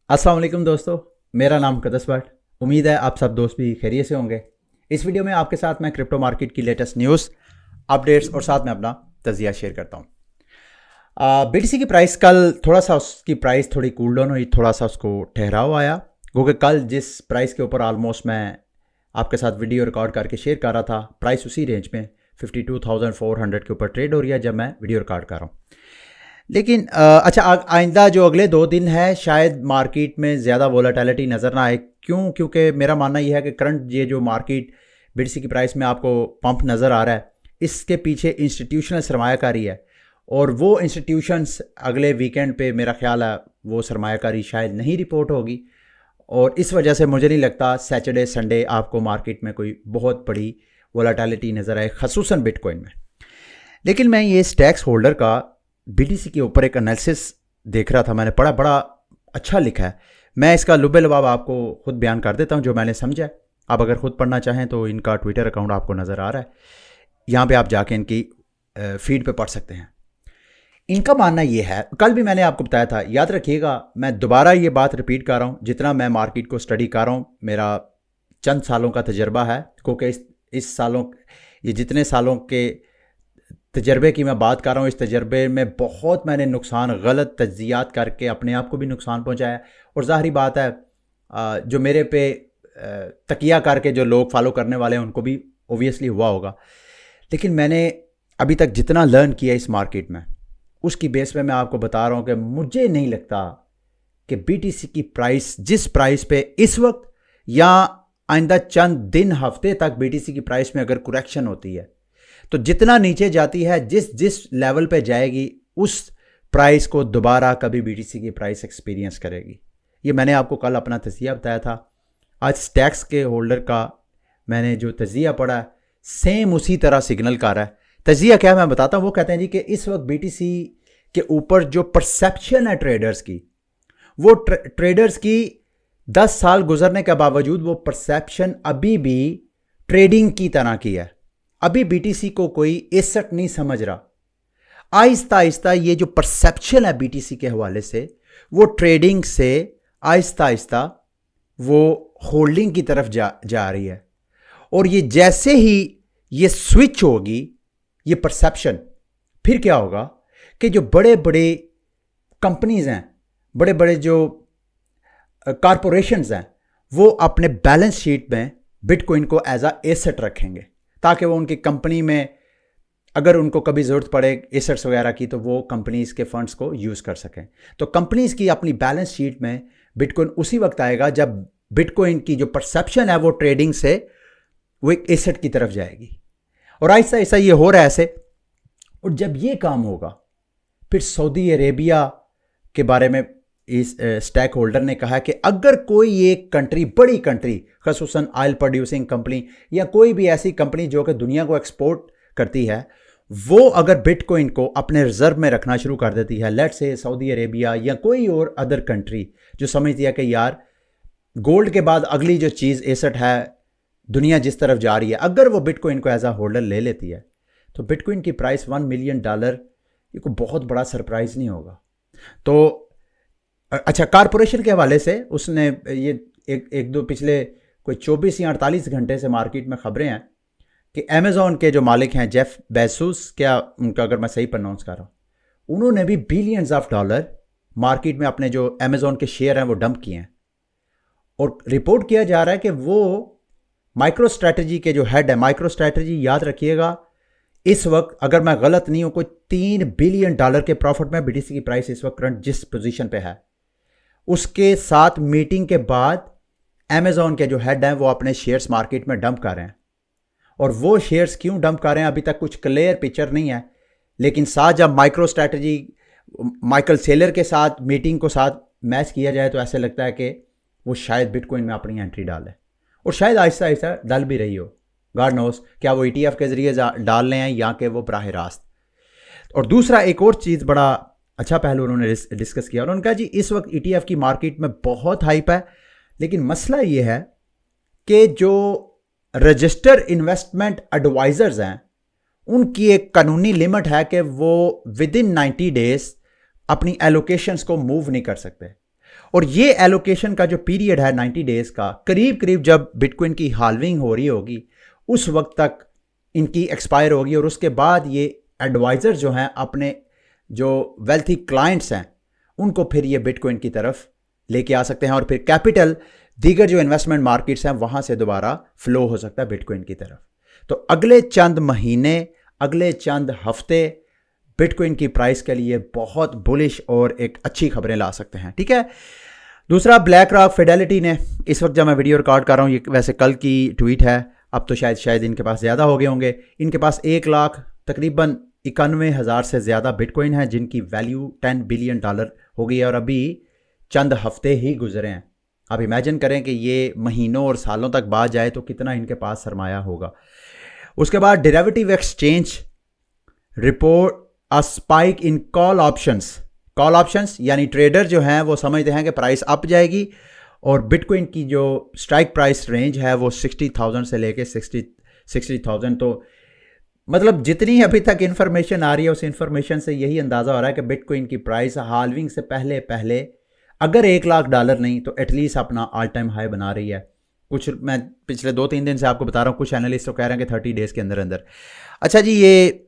अस्सलाम वालेकुम दोस्तों, मेरा नाम कदस भट्ट। उम्मीद है आप सब दोस्त भी खैरियत से होंगे। इस वीडियो में आपके साथ मैं क्रिप्टो मार्केट की लेटेस्ट न्यूज़, अपडेट्स और साथ में अपना तजिया शेयर करता हूँ। बीटीसी की प्राइस कल थोड़ा सा उसकी प्राइस थोड़ी कूल डाउन हुई, थोड़ा सा उसको ठहराव आया, क्योंकि कल जिस प्राइस के ऊपर ऑलमोस्ट मैं आपके साथ वीडियो रिकॉर्ड करके शेयर कर रहा था, प्राइस उसी रेंज में 52,400 के ऊपर ट्रेड हो रही है जब मैं वीडियो रिकॉर्ड कर रहा हूँ। लेकिन अच्छा, आइंदा जो अगले 2 दिन है शायद मार्केट में ज़्यादा वोलेटिलिटी नज़र ना आए। क्यों? क्योंकि मेरा मानना यह है कि करंट ये जो मार्केट बीटीसी की प्राइस में आपको पंप नज़र आ रहा है, इसके पीछे इंस्टीट्यूशनल सरमायाकारी है, और वो इंस्टीट्यूशंस अगले वीकेंड पे मेरा ख्याल है वो सरमायाकारी शायद नहीं रिपोर्ट होगी, और इस वजह से मुझे नहीं लगता सैटरडे संडे आपको मार्केट में कोई बहुत बड़ी वोलेटिलिटी नज़र आए, खसूसन बिटकॉइन में। लेकिन मैं ये स्टैक्स होल्डर का बीटीसी के ऊपर एक एनालिसिस देख रहा था, मैंने पढ़ा, बड़ा अच्छा लिखा है। मैं इसका लुबे लबाब आपको खुद बयान कर देता हूँ जो मैंने समझा। आप अगर खुद पढ़ना चाहें तो इनका ट्विटर अकाउंट आपको नज़र आ रहा है, यहाँ पे आप जाके इनकी फीड पे पढ़ सकते हैं। इनका मानना ये है, कल भी मैंने आपको बताया था, याद रखिएगा, मैं दोबारा ये बात रिपीट कर रहा हूँ, जितना मैं मार्केट को स्टडी कर रहा हूँ, मेरा चंद सालों का तजर्बा है, क्योंकि इस सालों, ये जितने सालों के तजर्बे की मैं बात कर रहा हूँ, इस तजर्बे में बहुत मैंने नुकसान, गलत तज्जियात करके अपने आप को भी नुकसान पहुँचाया, और ज़ाहिरी बात है जो मेरे पे तकिया करके जो लोग फॉलो करने वाले हैं उनको भी ओबियसली हुआ होगा। लेकिन मैंने अभी तक जितना लर्न किया इस मार्केट में, उसकी बेस पे मैं आपको बता रहा हूँ कि मुझे नहीं लगता कि बीटीसी की प्राइस जिस प्राइस पे इस वक्त, या आइंदा चंद दिन हफ्ते तक बीटीसी की प्राइस में अगर करेक्शन होती है, तो जितना नीचे जाती है, जिस जिस लेवल पे जाएगी, उस प्राइस को दोबारा कभी बीटीसी की प्राइस एक्सपीरियंस करेगी। ये मैंने आपको कल अपना तजिया बताया था। आज स्टैक्स के होल्डर का मैंने जो तजिया पढ़ा है, सेम उसी तरह सिग्नल कर रहा है। तजिया क्या मैं बताता हूँ। वो कहते हैं जी कि इस वक्त बीटीसी के ऊपर जो परसेप्शन है ट्रेडर्स की, वो ट्रेडर्स की 10 साल गुजरने के बावजूद वो परसेप्शन अभी भी ट्रेडिंग की तरह की है। अभी बीटीसी को कोई एसेट नहीं समझ रहा। आहिस्ता आहिस्ता ये जो परसेप्शन है बीटीसी के हवाले से, वो ट्रेडिंग से आहिस्ता आहिस्ता वो होल्डिंग की तरफ जा रही है। और ये जैसे ही ये स्विच होगी, ये परसेप्शन, फिर क्या होगा कि जो बड़े बड़े कंपनीज हैं, बड़े बड़े जो कॉरपोरेशंस हैं, वो अपने बैलेंस शीट में बिटकॉइन को एज अ एसेट रखेंगे, ताकि वो उनकी कंपनी में अगर उनको कभी ज़रूरत पड़े एसेट्स वगैरह की, तो वो कंपनीज के फंड्स को यूज़ कर सकें। तो कंपनीज की अपनी बैलेंस शीट में बिटकॉइन उसी वक्त आएगा जब बिटकॉइन की जो परसेप्शन है वो ट्रेडिंग से वो एक एसेट की तरफ जाएगी। और ऐसा ऐसा ये हो रहा है ऐसे। और जब ये काम होगा, फिर सऊदी अरेबिया के बारे में इस स्टैक होल्डर ने कहा कि अगर कोई एक कंट्री, बड़ी कंट्री, खसूसन ऑयल प्रोड्यूसिंग कंपनी या कोई भी ऐसी कंपनी जो कि दुनिया को एक्सपोर्ट करती है, वो अगर बिटकॉइन को अपने रिजर्व में रखना शुरू कर देती है, लेट्स से सऊदी अरेबिया या कोई और अदर कंट्री जो समझती है कि यार गोल्ड के बाद अगली जो चीज़ एसेट है, दुनिया जिस तरफ जा रही है, अगर वो बिटकॉइन को एज अ होल्डर ले लेती है, तो बिटकॉइन की प्राइस $1 मिलियन, ये कोई बहुत बड़ा सरप्राइज नहीं होगा। तो अच्छा, कारपोरेशन के हवाले से उसने ये एक दो पिछले कोई 24 या 48 घंटे से मार्केट में खबरें हैं कि अमेज़ॉन के जो मालिक हैं जेफ बेजोस, क्या उनका अगर मैं सही प्रोनाउंस कर रहा हूँ, उन्होंने भी बिलियंस ऑफ डॉलर मार्केट में अपने जो अमेज़ॉन के शेयर हैं वो डंप किए हैं। और रिपोर्ट किया जा रहा है कि वो माइक्रो स्ट्रैटेजी के जो हेड है, माइक्रो स्ट्रैटेजी याद रखिएगा, इस वक्त अगर मैं गलत नहीं हूँ कोई $3 बिलियन के प्रॉफिट में बीटीसी की प्राइस इस वक्त करंट जिस पोजीशन पे है। उसके साथ मीटिंग के बाद अमेज़ॉन के जो हेड हैं वो अपने शेयर्स मार्केट में डंप कर रहे हैं। और वो शेयर्स क्यों डंप कर रहे हैं अभी तक कुछ क्लियर पिक्चर नहीं है। लेकिन साथ जब माइक्रो स्ट्रैटेजी माइकल सेलर के साथ मीटिंग को साथ मैच किया जाए, तो ऐसे लगता है कि वो शायद बिटकॉइन में अपनी एंट्री डाले, और शायद आहिस्ता आहिस्ता डाल भी रही हो। गॉड नोस, क्या वो ETF के ज़रिए डाल रहे हैं या कि वो बराह रास्त। और दूसरा एक और चीज़, बड़ा अच्छा पहलू उन्होंने डिस्कस किया। उन्होंने कहा जी इस वक्त ETF की मार्केट में बहुत हाइप है, लेकिन मसला ये है कि जो रजिस्टर इन्वेस्टमेंट एडवाइजर्स हैं, उनकी एक कानूनी लिमिट है कि वो विद इन 90 डेज अपनी एलोकेशंस को मूव नहीं कर सकते। और ये एलोकेशन का जो पीरियड है 90 डेज का, करीब करीब जब बिटकॉइन की हाल्विंग हो रही होगी उस वक्त तक इनकी एक्सपायर होगी, और उसके बाद ये एडवाइज़र जो हैं अपने जो वेल्थी क्लाइंट्स हैं उनको फिर ये बिटकॉइन की तरफ लेके आ सकते हैं, और फिर कैपिटल दीगर जो इन्वेस्टमेंट मार्केट्स हैं वहाँ से दोबारा फ्लो हो सकता है बिटकॉइन की तरफ। तो अगले चंद महीने, अगले चंद हफ्ते बिटकॉइन की प्राइस के लिए बहुत बुलिश और एक अच्छी खबरें ला सकते हैं। ठीक है। दूसरा, ब्लैक रॉक फिडेलिटी ने, इस वक्त जब मैं वीडियो रिकॉर्ड कर रहा हूँ, ये वैसे कल की ट्वीट है, अब तो शायद इनके पास ज़्यादा हो गए होंगे, इनके पास 1 लाख तकरीबन 91,000 से ज़्यादा बिटकॉइन है जिनकी वैल्यू $10 बिलियन हो गई है, और अभी चंद हफ्ते ही गुजरे हैं। आप इमेजिन करें कि ये महीनों और सालों तक बाद जाए तो कितना इनके पास सरमाया होगा। उसके बाद derivative exchange report a spike in call options यानी ट्रेडर जो हैं वो समझते हैं कि प्राइस अप जाएगी, और बिटकॉइन की जो स्ट्राइक प्राइस रेंज है वो 60,000 से लेके 60,000। तो मतलब जितनी अभी तक इन्फॉर्मेशन आ रही है उस इन्फॉर्मेशन से यही अंदाज़ा हो रहा है कि बिटकॉइन की प्राइस हाल्विंग से पहले अगर $1 लाख नहीं तो एटलीस्ट अपना ऑल टाइम हाई बना रही है। कुछ मैं पिछले 2-3 दिन से आपको बता रहा हूँ, कुछ एनालिस्ट तो कह रहे हैं कि 30 डेज़ के अंदर अंदर। अच्छा जी, ये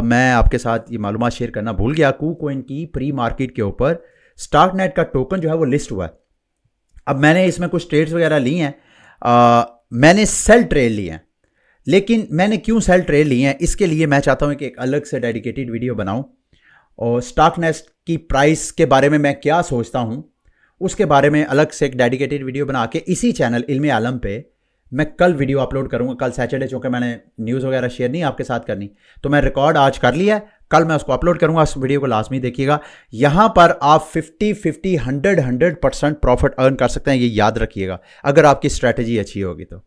मैं आपके साथ ये मालूमात शेयर करना भूल गया, KuCoin की प्री मार्केट के ऊपर स्टार्कनेट का टोकन जो है वो लिस्ट हुआ है। अब मैंने इसमें कुछ ट्रेड्स वगैरह ली हैं, मैंने सेल ट्रेड लिए हैं, लेकिन मैंने क्यों सेल ट्रेड लिए हैं इसके लिए मैं चाहता हूं कि एक अलग से डेडिकेटेड वीडियो बनाऊं, और स्टार्कनेट की प्राइस के बारे में मैं क्या सोचता हूं उसके बारे में अलग से एक डेडिकेटेड वीडियो बना के इसी चैनल इल्मे आलम पे मैं कल वीडियो अपलोड करूंगा। कल सैटरडे, चूँकि मैंने न्यूज़ वगैरह शेयर नहीं आपके साथ करनी, तो मैं रिकॉर्ड आज कर लिया है, कल मैं उसको अपलोड करूंगा। उस वीडियो को लाजमी देखिएगा। यहां पर आप 50-50 100% प्रॉफिट अर्न कर सकते हैं, ये याद रखिएगा, अगर आपकी स्ट्रैटेजी अच्छी होगी तो।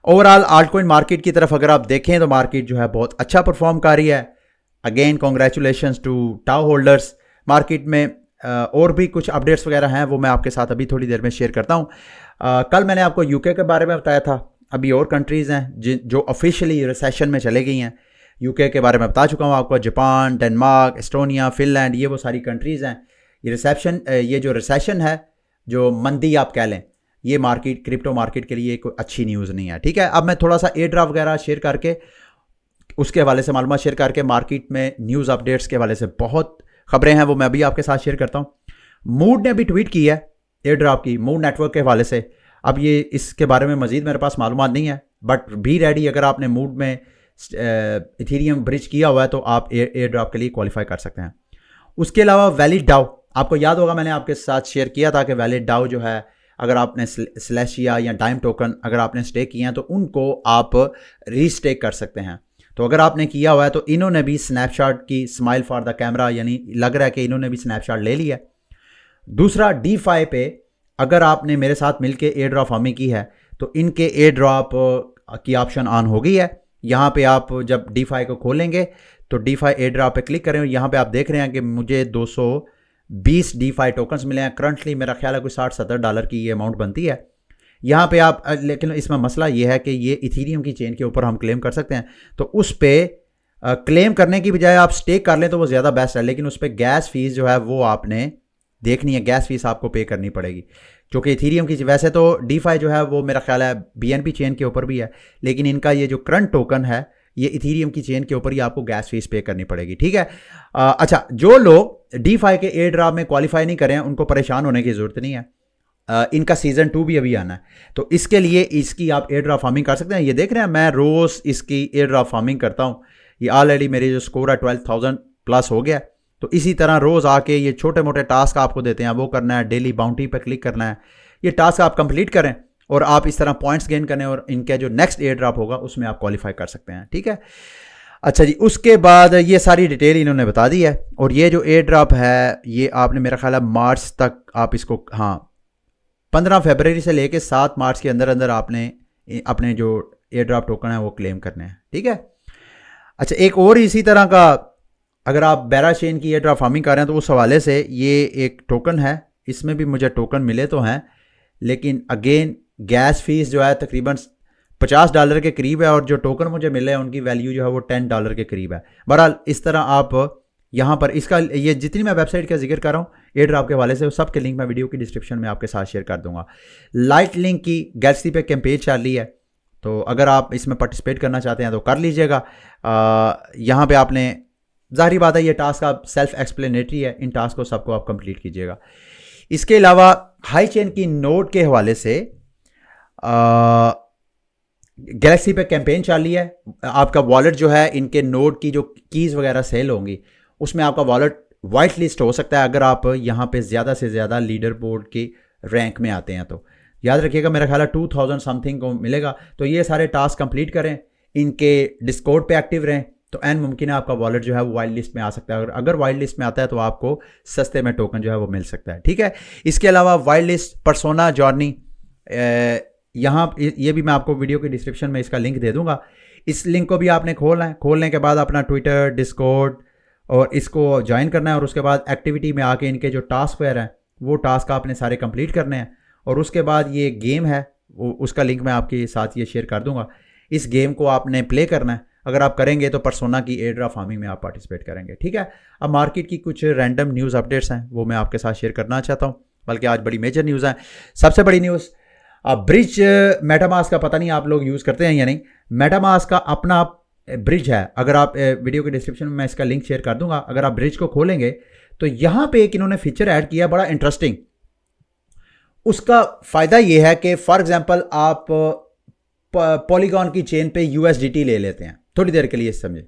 ओवरऑल आल्टकॉइन मार्केट की तरफ अगर आप देखें तो मार्केट जो है बहुत अच्छा परफॉर्म कर रही है। Again congratulations to TAO holders. Market में और भी कुछ अपडेट्स वगैरह हैं, वो मैं आपके साथ अभी थोड़ी देर में शेयर करता हूँ। कल मैंने आपको यूके के बारे में बताया था, अभी और कंट्रीज़ हैं जो ऑफिशियली रिसेशन में चले गई हैं। यूके के बारे में बता चुका हूँ आपको, जापान, डेनमार्क, एस्टोनिया, फिनलैंड, ये वो सारी कंट्रीज़ हैं। ये जो रिसेशन है, जो मंदी आप कह लें, ये मार्केट, क्रिप्टो मार्केट के लिए कोई अच्छी न्यूज़ नहीं है। ठीक है। अब मैं थोड़ा सा एयर ड्राफ्ट वगैरह शेयर करके, उसके हवाले से मालूमात शेयर करके, मार्केट में न्यूज़ अपडेट्स के हवाले से बहुत खबरें हैं, वो मैं अभी आपके साथ शेयर करता हूँ। मूड ने भी ट्वीट की है एयर ड्राफ्ट की, मूड नेटवर्क के हवाले से। अब ये इसके बारे में मजीद मेरे पास मालूमात नहीं है, बट बी रेडी, अगर आपने मूड में इथेरियम ब्रिज किया हुआ है तो आप एयर ड्राफ्ट के लिए क्वालिफाई कर सकते हैं। उसके अलावा वैलिड डाउ, आपको याद होगा मैंने आपके साथ शेयर किया था कि वैलिड डाउ जो है, अगर आपने स्लैशिया या डाइम टोकन अगर आपने स्टेक किए हैं तो उनको आप रीस्टेक कर सकते हैं। तो अगर आपने किया हुआ है तो इन्होंने भी स्नैपशॉट की, स्माइल फॉर द कैमरा, यानी लग रहा है कि इन्होंने भी स्नैपशॉट ले लिया। दूसरा, DeFi पे अगर आपने मेरे साथ मिलके एयर ड्रॉप फार्मिंग की है तो इनके एयर ड्रॉप की ऑप्शन ऑन हो गई है। यहाँ पे आप जब DeFi को खोलेंगे तो DeFi एयर ड्रॉप पे क्लिक करें, यहाँ पे आप देख रहे हैं कि मुझे 220 DeFi टोकन्स मिले हैं। करंटली मेरा ख्याल है कोई $60-70 की ये अमाउंट बनती है यहाँ पे आप। लेकिन इसमें मसला ये है कि ये इथीरियम की चेन के ऊपर हम क्लेम कर सकते हैं, तो उस पर क्लेम करने की बजाय आप स्टेक कर लें तो वो ज़्यादा बेस्ट है। लेकिन उस पर गैस फीस जो है वो आपने देखनी है, गैस फीस आपको पे करनी पड़ेगी, क्योंकि इथीरियम की, वैसे तो DeFi जो है वो मेरा ख्याल है BNB चेन के ऊपर भी है, लेकिन इनका ये जो करंट टोकन है ये इथीरियम की चेन के ऊपर ही आपको गैस फीस पे करनी पड़ेगी। ठीक है। अच्छा, जो लोग DeFi के एयर ड्रॉप में क्वालिफाई नहीं करें उनको परेशान होने की ज़रूरत नहीं है। इनका सीज़न 2 भी अभी आना है, तो इसके लिए इसकी आप एयर ड्रॉप फार्मिंग कर सकते हैं। ये देख रहे हैं मैं रोज़ इसकी एयर ड्रॉप फार्मिंग करता हूँ। ये ऑलरेडी मेरी जो स्कोर है 12,000 प्लस हो गया। तो इसी तरह रोज़ आके ये छोटे मोटे टास्क आपको देते हैं, वो करना है, डेली बाउंटी पर क्लिक करना है, ये टास्क आप कंप्लीट करें और आप इस तरह पॉइंट्स गेन करें और इनका जो नेक्स्ट एयर ड्रॉप होगा उसमें आप क्वालिफाई कर सकते हैं। ठीक है। अच्छा जी, उसके बाद ये सारी डिटेल इन्होंने बता दी है, और ये जो एयर ड्रॉप है ये आपने मेरा ख्याल है मार्च तक आप इसको, हाँ 15 फरवरी से लेके 7 मार्च के अंदर अंदर आपने अपने जो एयर ड्रॉप टोकन है वो क्लेम करने हैं। ठीक है। अच्छा, एक और इसी तरह का, अगर आप बेरा चेन की एयर ड्रॉप फार्मिंग कर रहे हैं तो उस हवाले से ये एक टोकन है, इसमें भी मुझे टोकन मिले तो हैं, लेकिन अगेन गैस फीस जो है तकरीबन $50 के करीब है, और जो टोकन मुझे मिले हैं उनकी वैल्यू जो है वो $10 के करीब है। बहरहाल इस तरह आप यहाँ पर इसका ये जितनी मैं वेबसाइट का जिक्र कर रहा हूँ एयर ड्रॉप के हवाले से, सब के लिंक मैं वीडियो की डिस्क्रिप्शन में आपके साथ शेयर कर दूंगा। लाइट लिंक की गैलेक्सी पे कैंपेन चल रही है, तो अगर आप इसमें पार्टिसिपेट करना चाहते हैं तो कर लीजिएगा। यहाँ पे आपने, ज़ाहिर बात है ये टास्क आप सेल्फ एक्सप्लेनेटरी है, इन टास्क को सबको आप कंप्लीट कीजिएगा। इसके अलावा हाई चेन की नोड के हवाले से गैलेक्सी पे कैंपेन चल रही है। आपका वॉलेट जो है, इनके नोड की जो कीज़ वगैरह सेल होंगी उसमें आपका वॉलेट वाइट लिस्ट हो सकता है अगर आप यहाँ पे ज़्यादा से ज़्यादा लीडर बोर्ड के रैंक में आते हैं। तो याद रखिएगा, मेरा ख्याल है 2000 समथिंग को मिलेगा। तो ये सारे टास्क कंप्लीट करें, इनके डिस्कॉर्ड पे एक्टिव रहें, तो एन मुमकिन है आपका वॉलेट जो है वो वाइल्ड लिस्ट में आ सकता है। और अगर वाइल्ड लिस्ट में आता है तो आपको सस्ते में टोकन जो है वो मिल सकता है, ठीक है। इसके अलावा वाइल्ड लिस्ट पर्सोना जॉर्नी, यहाँ ये भी मैं आपको वीडियो की डिस्क्रिप्शन में इसका लिंक दे दूंगा। इस लिंक को भी आपने खोलना है, खोलने के बाद अपना ट्विटर, डिस्कॉर्ड और इसको ज्वाइन करना है, और उसके बाद एक्टिविटी में आके इनके जो टास्क वेयर हैं वो टास्क आपने सारे कंप्लीट करने हैं। और उसके बाद ये गेम है, उसका लिंक मैं आपके साथ ये शेयर कर दूंगा। इस गेम को आपने प्ले करना है, अगर आप करेंगे तो पर्सोना की एयर ड्रॉप फार्मिंग में आप पार्टिसिपेट करेंगे, ठीक है। अब मार्केट की कुछ रैंडम न्यूज़ अपडेट्स हैं वो मैं आपके साथ शेयर करना चाहता हूँ, बल्कि आज बड़ी मेजर न्यूज़ है। सबसे बड़ी न्यूज़, ब्रिज मेटामास्क का पता नहीं आप लोग यूज़ करते हैं या नहीं। मेटामास्क का अपना ब्रिज है, अगर आप वीडियो के डिस्क्रिप्शन में मैं इसका लिंक शेयर कर दूंगा। अगर आप ब्रिज को खोलेंगे तो यहाँ पे एक इन्होंने फीचर ऐड किया बड़ा इंटरेस्टिंग। उसका फ़ायदा ये है कि फॉर एग्जांपल आप पॉलीगॉन की चेन पे USDT ले लेते हैं थोड़ी देर के लिए, समझे।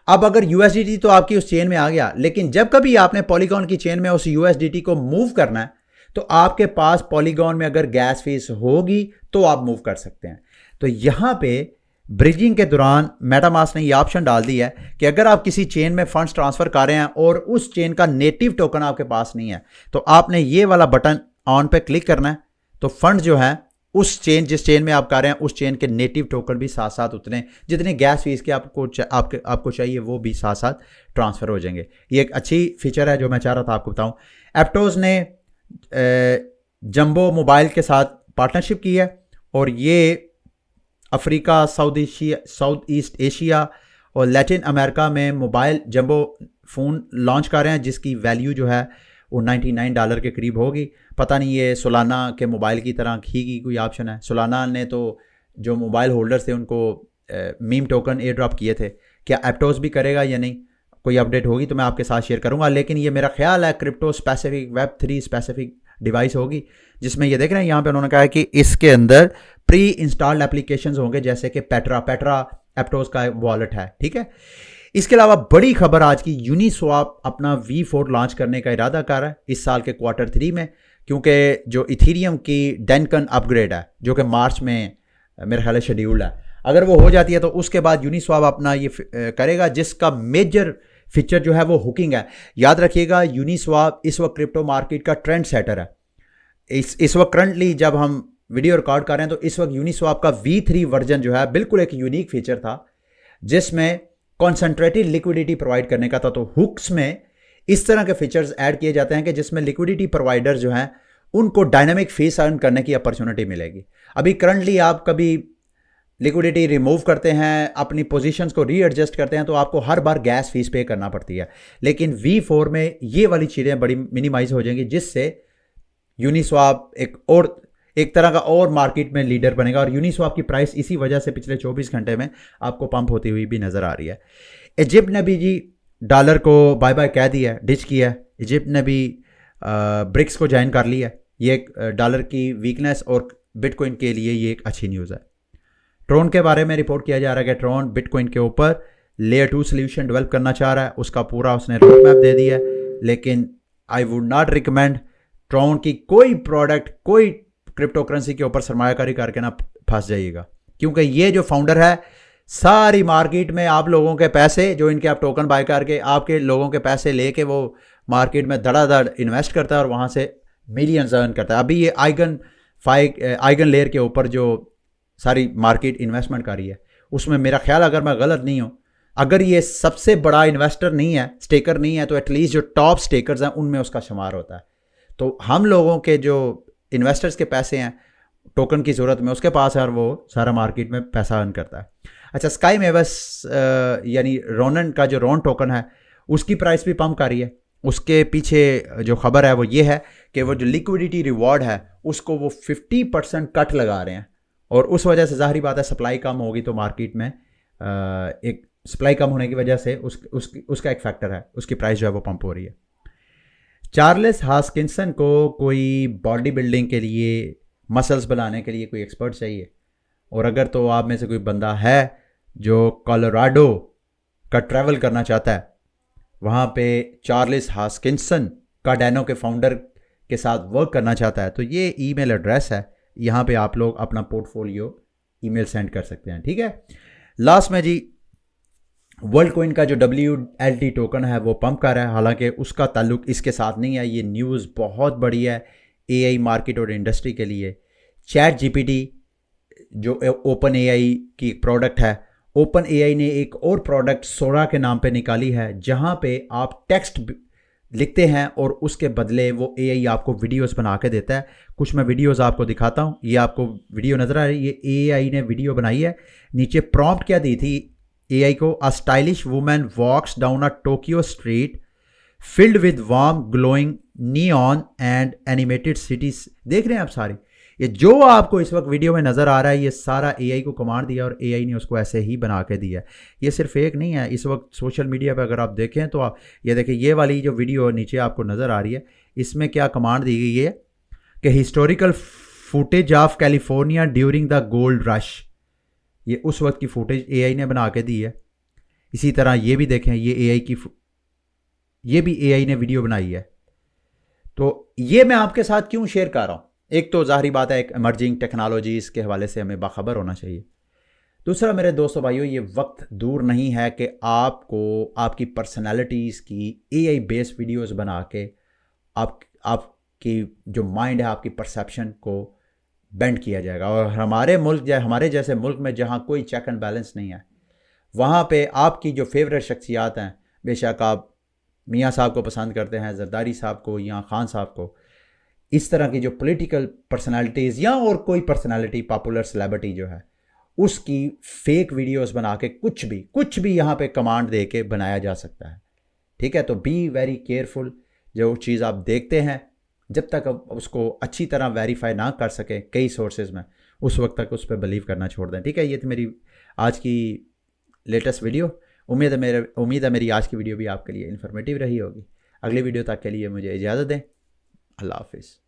अब अगर USDT तो आपकी उस चेन में आ गया, लेकिन जब कभी आपने पॉलीगॉन की चेन में उस USDT को मूव करना है तो आपके पास पॉलीगॉन में अगर गैस फीस होगी तो आप मूव कर सकते हैं। तो यहाँ पे ब्रिजिंग के दौरान मेटामास्क ने ये ऑप्शन डाल दिया है कि अगर आप किसी चेन में फंड्स ट्रांसफ़र कर रहे हैं और उस चेन का नेटिव टोकन आपके पास नहीं है, तो आपने ये वाला बटन ऑन पे क्लिक करना है, तो फंड जो है उस चेन, जिस चेन में आप कर रहे हैं उस चेन के नेटिव टोकन भी साथ साथ उतने जितने गैस फीस के आपको चाहिए वो भी साथ साथ ट्रांसफ़र हो जाएंगे। ये एक अच्छी फीचर है जो मैं चाह रहा था आपको बताऊं। एप्टोज ने जंबो मोबाइल के साथ पार्टनरशिप की है, और ये अफ्रीका, साउथ ईस्ट एशिया और लैटिन अमेरिका में मोबाइल जंबो फ़ोन लॉन्च कर रहे हैं, जिसकी वैल्यू जो है वो $99 के करीब होगी। पता नहीं ये सोलाना के मोबाइल की तरह ही कोई ऑप्शन है। सोलाना ने तो जो मोबाइल होल्डर्स थे उनको मीम टोकन एयर ड्रॉप किए थे, क्या एप्टोस भी करेगा या नहीं, कोई अपडेट होगी तो मैं आपके साथ शेयर करूंगा। लेकिन ये मेरा ख्याल है crypto specific, Web3 specific device होगी, जिसमें ये देख रहे हैं यहाँ पे उन्होंने कहा है कि इसके अंदर प्री इंस्टॉल्ड एप्लीकेशंस होंगे, जैसे कि पेट्रा एप्टोस का वॉलेट है, ठीक है। इसके अलावा बड़ी खबर आज की, यूनिस्वाप अपना V4 लॉन्च करने का इरादा कर रहा है इस साल के Q3 में, क्योंकि जो इथीरियम की डेनकन अपग्रेड है जो कि मार्च में मेरे ख्याल शेड्यूल है, अगर वो हो जाती है तो उसके बाद यूनिस्वाप अपना ये करेगा, जिसका मेजर फीचर जो है वो हुकिंग है। याद रखिएगा, यूनिस्वाप इस वक्त क्रिप्टो मार्केट का ट्रेंड सेटर है। इस वक्त करंटली जब हम वीडियो रिकॉर्ड कर रहे हैं तो इस वक्त यूनिस्वाप का V3 वर्जन जो है बिल्कुल एक यूनिक फीचर था, जिसमें कॉन्सेंट्रेटेड लिक्विडिटी प्रोवाइड करने का था। तो हुक्स में इस तरह के फीचर्स ऐड किए जाते हैं कि जिसमें लिक्विडिटी प्रोवाइडर जो हैं उनको डायनामिक फीस अर्न करने की अपॉर्चुनिटी मिलेगी। अभी करंटली आप कभी लिक्विडिटी रिमूव करते हैं, अपनी पोजीशंस को रीएडजस्ट करते हैं, तो आपको हर बार गैस फीस पे करना पड़ती है। लेकिन V4 में ये वाली चीज़ें बड़ी मिनिमाइज हो जाएंगी, जिससे यूनिस्वाप एक तरह का और मार्केट में लीडर बनेगा। और यूनिस्वाप की प्राइस इसी वजह से पिछले 24 घंटे में आपको पंप होती हुई भी नज़र आ रही है। इजिप्ट ने भी जी डॉलर को बाय बाय कह दिया है, डिच किया है। इजिप्ट ने भी ब्रिक्स को ज्वाइन कर लिया है। ये एक डॉलर की वीकनेस और बिटकॉइन के लिए ये एक अच्छी न्यूज़ है। ट्रोन के बारे में रिपोर्ट किया जा रहा है कि ट्रोन बिटकॉइन के ऊपर लेयर 2 सोल्यूशन डेवलप करना चाह रहा है, उसका पूरा उसने रोड मैप दे दिया है। लेकिन I would not recommend Tron की कोई प्रोडक्ट, कोई क्रिप्टो करेंसी के ऊपर सरमायाकारी करके ना फंस जाइएगा, क्योंकि ये जो फाउंडर है सारी मार्केट में आप लोगों के पैसे जो इनके आप टोकन बाय करके आपके लोगों के पैसे लेके वो मार्केट में धड़ाधड़ इन्वेस्ट करता है और वहाँ से मिलियंस अर्न करता है। अभी ये आइगन लेयर के ऊपर जो सारी मार्केट इन्वेस्टमेंट कर रही है, उसमें मेरा ख्याल, अगर मैं गलत नहीं हूँ, अगर ये सबसे बड़ा इन्वेस्टर नहीं है, स्टेकर नहीं है, तो एटलीस्ट जो टॉप स्टेकर्स हैं उनमें उसका शुमार होता है। तो हम लोगों के जो इन्वेस्टर्स के पैसे हैं टोकन की ज़रूरत में, उसके पास है, वो सारा मार्केट में पैसा अर्न करता है। अच्छा, स्काई मेवस यानी रोनन का जो रोन टोकन है उसकी प्राइस भी पम्प कर रही है। उसके पीछे जो खबर है वो ये है कि वो जो लिक्विडिटी रिवॉर्ड है उसको वो 50% कट लगा रहे हैं, और उस वजह से ज़ाहिर बात है सप्लाई कम होगी तो मार्केट में एक सप्लाई कम होने की वजह से उसका एक फैक्टर है, उसकी प्राइस जो है वो पंप हो रही है। चार्ल्स हास्किंसन को कोई बॉडी बिल्डिंग के लिए, मसल्स बनाने के लिए कोई एक्सपर्ट चाहिए, और अगर तो आप में से कोई बंदा है जो कोलोराडो का ट्रैवल करना चाहता है, वहाँ पे चार्ल्स हास्किंसन कार्डानो के फाउंडर के साथ वर्क करना चाहता है, तो ये ईमेल एड्रेस है, यहाँ पे आप लोग अपना पोर्टफोलियो ईमेल सेंड कर सकते हैं। ठीक है। लास्ट में जी वर्ल्ड कॉइन का जो WLT टोकन है वो पंप कर रहा है, हालांकि उसका ताल्लुक इसके साथ नहीं है। ये न्यूज़ बहुत बड़ी है AI मार्केट और इंडस्ट्री के लिए। चैट GPT जो ओपन AI की प्रोडक्ट है, ओपन AI ने एक और प्रोडक्ट सोरा के नाम पे निकाली है, जहां पे आप टेक्स्ट लिखते हैं और उसके बदले वो AI आपको वीडियोस बना के देता है। कुछ मैं वीडियोस आपको दिखाता हूं। ये आपको वीडियो नज़र आ रही है, ये AI ने वीडियो बनाई है। नीचे प्रॉम्प्ट क्या दी थी AI को, a stylish woman walks down a Tokyo street filled with warm glowing neon and animated cities. देख रहे हैं आप सारी, ये जो आपको इस वक्त वीडियो में नज़र आ रहा है ये सारा AI को कमांड दिया और AI ने उसको ऐसे ही बना के दिया। ये सिर्फ एक नहीं है, इस वक्त सोशल मीडिया पे अगर आप देखें तो आप ये देखें, ये वाली जो वीडियो नीचे आपको नज़र आ रही है इसमें क्या कमांड दी गई है कि historical footage of California during the gold rush. ये उस वक्त की फुटेज AI ने बना के दी है। इसी तरह ये भी देखें, ये भी AI ने वीडियो बनाई है। तो ये मैं आपके साथ क्यों शेयर कर रहा हूँ, एक तो ज़ाहिर बात है एक इमर्जिंग टेक्नोलॉजीज़ के हवाले से हमें बाखबर होना चाहिए। दूसरा मेरे दोस्तों भाइयों, ये वक्त दूर नहीं है कि आपको आपकी पर्सनालिटीज़ की AI बेस्ड वीडियोस बना के आपकी जो माइंड है, आपकी परसेप्शन को बेंड किया जाएगा। और हमारे जैसे मुल्क में जहाँ कोई चेक एंड बैलेंस नहीं है, वहाँ पे आपकी जो फेवरेट शख्सियात हैं, बेशक आप मियाँ साहब को पसंद करते हैं, जरदारी साहब को या खान साहब को, इस तरह की जो पॉलिटिकल पर्सनालिटीज़ या और कोई पर्सनालिटी पॉपुलर सेलिब्रिटी जो है, उसकी फेक वीडियोस बना के कुछ भी यहाँ पे कमांड दे के बनाया जा सकता है। ठीक है। तो बी वेरी केयरफुल। जो चीज़ आप देखते हैं, जब तक आप उसको अच्छी तरह वेरीफाई ना कर सकें कई सोर्सेज में, उस वक्त तक उस पर बिलीव करना छोड़ दें। ठीक है। ये थी मेरी आज की लेटेस्ट वीडियो। उम्मीद है मेरी आज की वीडियो भी आपके लिए इन्फॉर्मेटिव रही होगी। अगली वीडियो तक के लिए मुझे इजाज़त दें। अल्लाह हाफिज़।